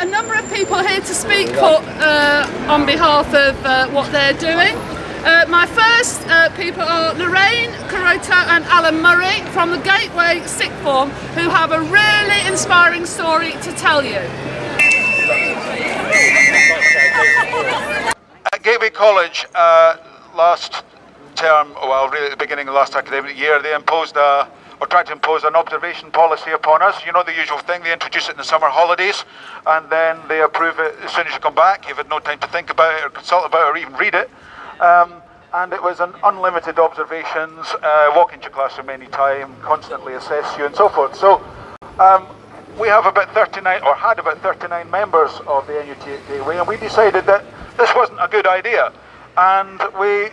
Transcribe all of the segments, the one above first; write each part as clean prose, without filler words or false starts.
a number of people here to speak on behalf of what they're doing. My first people are Lorraine Carota and Alan Murray from the Gateway Sixth Form, who have a really inspiring story to tell you. At Gateway College last term, well really at the beginning of last academic year, they imposed or tried to impose an observation policy upon us. You know, the usual thing, they introduce it in the summer holidays and then they approve it as soon as you come back. You've had no time to think about it or consult about it or even read it. And it was an unlimited observations, walk into your classroom any time, constantly assess you and so forth. So we have about 39, or had about 39 members of the NUT at Gateway, and we decided that this wasn't a good idea. And we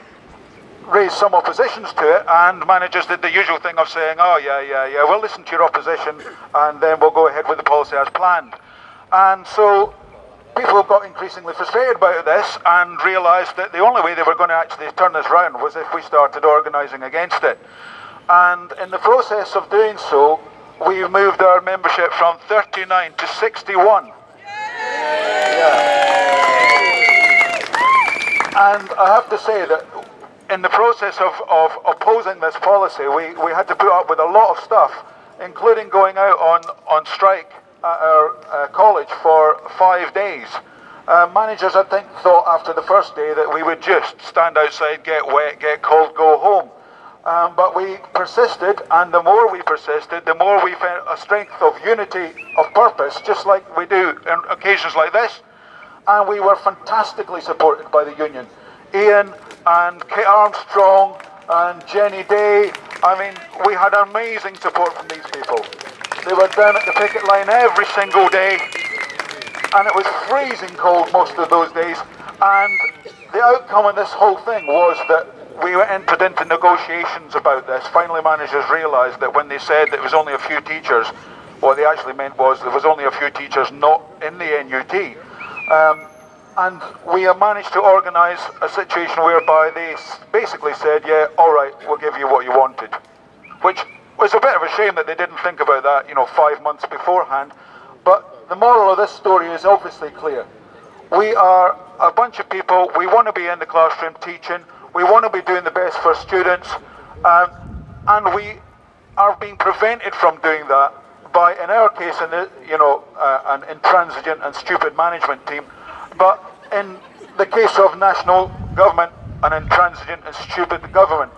raised some oppositions to it, and managers did the usual thing of saying, oh yeah, we'll listen to your opposition and then we'll go ahead with the policy as planned. And so people got increasingly frustrated about this and realised that the only way they were going to actually turn this round was if we started organising against it. And in the process of doing so, we moved our membership from 39 to 61. Yeah. And I have to say that in the process of opposing this policy, we had to put up with a lot of stuff, including going out on strike at our college for 5 days. Managers, I think, thought after the first day that we would just stand outside, get wet, get cold, go home. But we persisted, and the more we persisted, the more we found a strength of unity of purpose, just like we do on occasions like this. And we were fantastically supported by the union. Ian and Kate Armstrong and Jenny Day, I mean, we had amazing support from these people. They were down at the picket line every single day, and it was freezing cold most of those days. And the outcome of this whole thing was that we entered into negotiations about this. Finally, managers realised that when they said that it was only a few teachers, what they actually meant was there was only a few teachers not in the NUT. And we managed to organise a situation whereby they basically said, yeah, all right, we'll give you what you wanted. Which was a bit of a shame that they didn't think about that, 5 months beforehand. But the moral of this story is obviously clear. We are a bunch of people, we want to be in the classroom teaching, we want to be doing the best for students, and we are being prevented from doing that by, in our case, an intransigent and stupid management team, but in the case of national government, an intransigent and stupid government.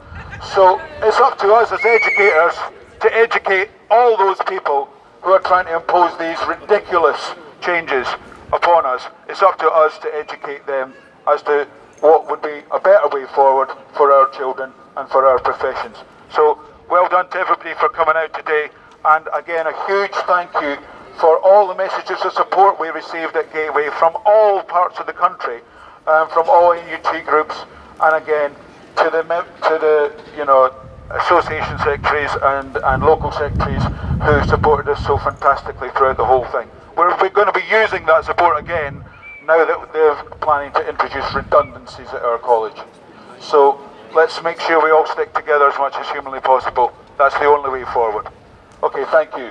So it's up to us as educators to educate all those people who are trying to impose these ridiculous changes upon us. It's up to us to educate them as to what would be a better way forward for our children and for our professions. So well done to everybody for coming out today, and again a huge thank you for all the messages of support we received at Gateway from all parts of the country, from all NUT groups, and again to the association secretaries and local secretaries who supported us so fantastically throughout the whole thing. We're going to be using that support again now that they're planning to introduce redundancies at our college. So let's make sure we all stick together as much as humanly possible. That's the only way forward. Okay, thank you.